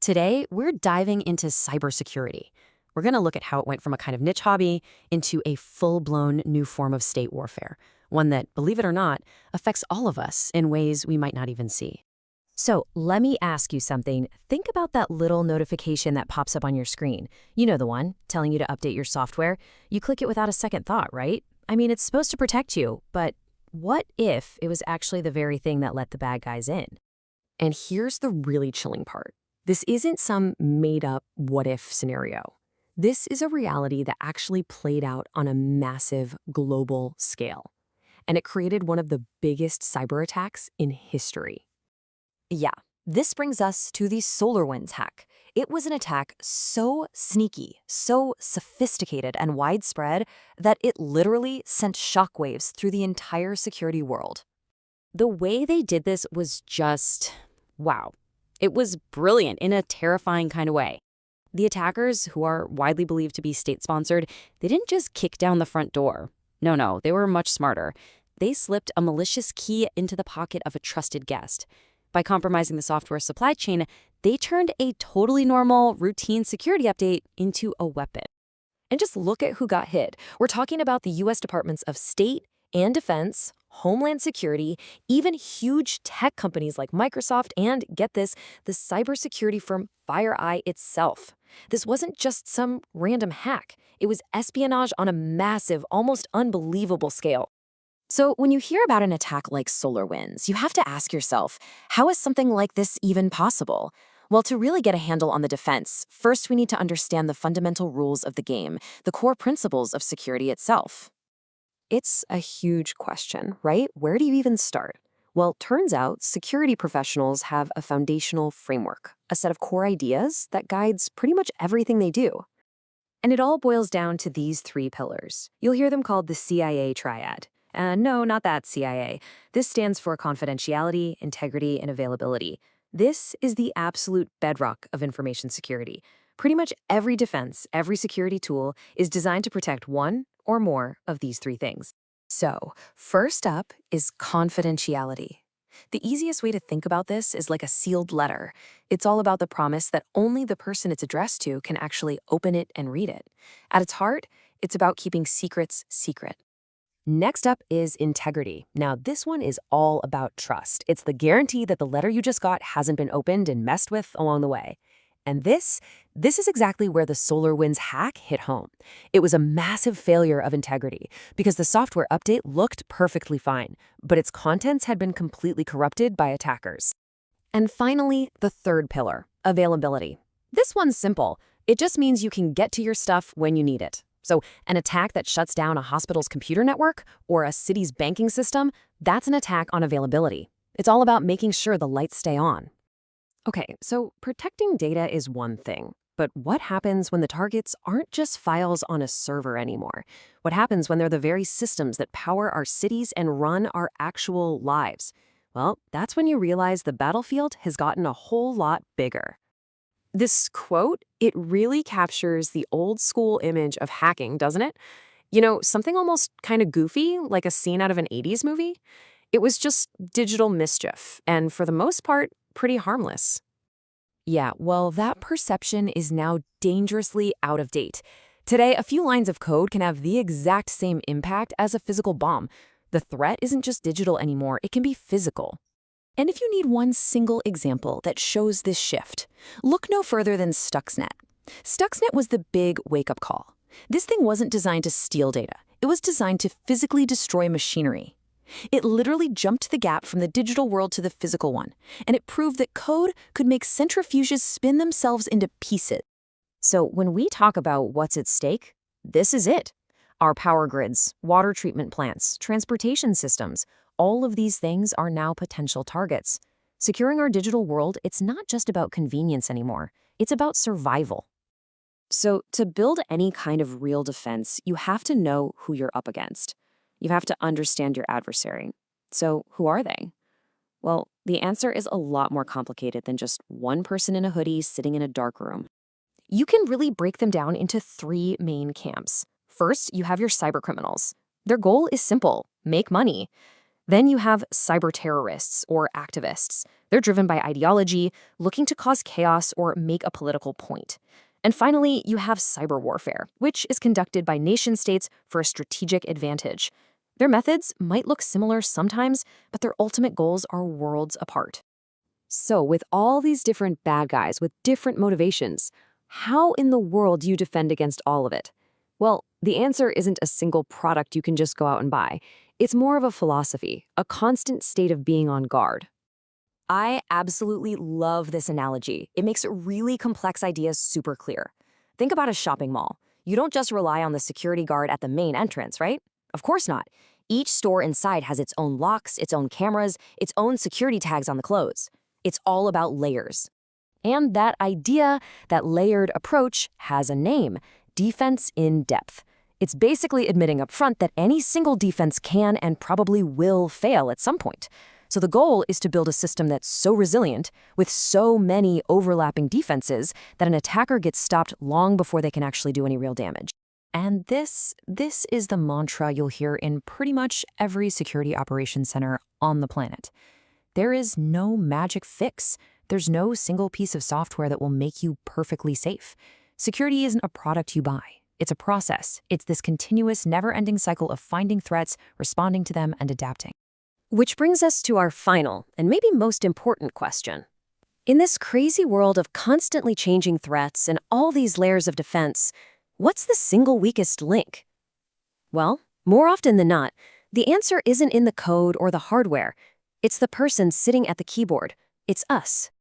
Today, we're diving into cybersecurity. We're going to look at how it went from a kind of niche hobby into a full-blown new form of state warfare, one that, believe it or not, affects all of us in ways we might not even see. So let me ask you something. Think about that little notification that pops up on your screen. You know the one, telling you to update your software. You click it without a second thought, right? I mean, it's supposed to protect you, but what if it was actually the very thing that let the bad guys in? And here's the really chilling part. This isn't some made-up what-if scenario. This is a reality that actually played out on a massive global scale. And it created one of the biggest cyber attacks in history. Yeah, this brings us to the SolarWinds hack. It was an attack so sneaky, so sophisticated and widespread that it literally sent shockwaves through the entire security world. The way they did this was just, wow. It was brilliant in a terrifying kind of way. The attackers, who are widely believed to be state-sponsored, they didn't just kick down the front door. No, they were much smarter. They slipped a malicious key into the pocket of a trusted guest. By compromising the software supply chain, they turned a totally normal, routine security update into a weapon. And just look at who got hit. We're talking about the U.S. Departments of State and Defense, Homeland Security, even huge tech companies like Microsoft, and, get this, the cybersecurity firm FireEye itself. This wasn't just some random hack. It was espionage on a massive, almost unbelievable scale. So when you hear about an attack like SolarWinds, you have to ask yourself, how is something like this even possible? Well, to really get a handle on the defense, first we need to understand the fundamental rules of the game, the core principles of security itself. It's a huge question, right? Where do you even start? Well, turns out security professionals have a foundational framework, a set of core ideas that guides pretty much everything they do. And it all boils down to these three pillars. You'll hear them called the CIA triad. No, not that CIA. This stands for confidentiality, integrity, and availability. This is the absolute bedrock of information security. Pretty much every defense, every security tool is designed to protect one or more of these three things. So, first up is confidentiality. The easiest way to think about this is like a sealed letter. It's all about the promise that only the person it's addressed to can actually open it and read it. At its heart, it's about keeping secrets secret. Next up is integrity. Now, this one is all about trust. It's the guarantee that the letter you just got hasn't been opened and messed with along the way. And this is exactly where the SolarWinds hack hit home. It was a massive failure of integrity because the software update looked perfectly fine, but its contents had been completely corrupted by attackers. And finally, the third pillar, availability. This one's simple. It just means you can get to your stuff when you need it. So an attack that shuts down a hospital's computer network or a city's banking system, that's an attack on availability. It's all about making sure the lights stay on. Okay, so protecting data is one thing, but what happens when the targets aren't just files on a server anymore? What happens when they're the very systems that power our cities and run our actual lives? Well, that's when you realize the battlefield has gotten a whole lot bigger. This quote, it really captures the old school image of hacking, doesn't it? You know, something almost kind of goofy, like a scene out of an 80s movie. It was just digital mischief, and for the most part, pretty harmless. Yeah, well, that perception is now dangerously out of date. Today, a few lines of code can have the exact same impact as a physical bomb. The threat isn't just digital anymore, it can be physical. And if you need one single example that shows this shift, look no further than Stuxnet. Stuxnet was the big wake-up call. This thing wasn't designed to steal data. It was designed to physically destroy machinery. It literally jumped the gap from the digital world to the physical one, and it proved that code could make centrifuges spin themselves into pieces. So when we talk about what's at stake, this is it. Our power grids, water treatment plants, transportation systems, all of these things are now potential targets. Securing our digital world, it's not just about convenience anymore. It's about survival. So to build any kind of real defense, you have to know who you're up against. You have to understand your adversary. So who are they? Well, the answer is a lot more complicated than just one person in a hoodie sitting in a dark room. You can really break them down into three main camps. First, you have your cybercriminals. Their goal is simple: make money. Then you have cyber terrorists or activists. They're driven by ideology, looking to cause chaos or make a political point. And finally, you have cyber warfare, which is conducted by nation-states for a strategic advantage. Their methods might look similar sometimes, but their ultimate goals are worlds apart. So, with all these different bad guys with different motivations, how in the world do you defend against all of it? Well, the answer isn't a single product you can just go out and buy. It's more of a philosophy, a constant state of being on guard. I absolutely love this analogy. It makes really complex ideas super clear. Think about a shopping mall. You don't just rely on the security guard at the main entrance, right? Of course not. Each store inside has its own locks, its own cameras, its own security tags on the clothes. It's all about layers. And that idea, that layered approach, has a name: defense in depth. It's basically admitting up front that any single defense can and probably will fail at some point. So the goal is to build a system that's so resilient, with so many overlapping defenses, that an attacker gets stopped long before they can actually do any real damage. And this is the mantra you'll hear in pretty much every security operations center on the planet. There is no magic fix. There's no single piece of software that will make you perfectly safe. Security isn't a product you buy. It's a process. It's this continuous, never-ending cycle of finding threats, responding to them, and adapting. Which brings us to our final, and maybe most important question. In this crazy world of constantly changing threats and all these layers of defense, what's the single weakest link? Well, more often than not, the answer isn't in the code or the hardware. It's the person sitting at the keyboard. It's us.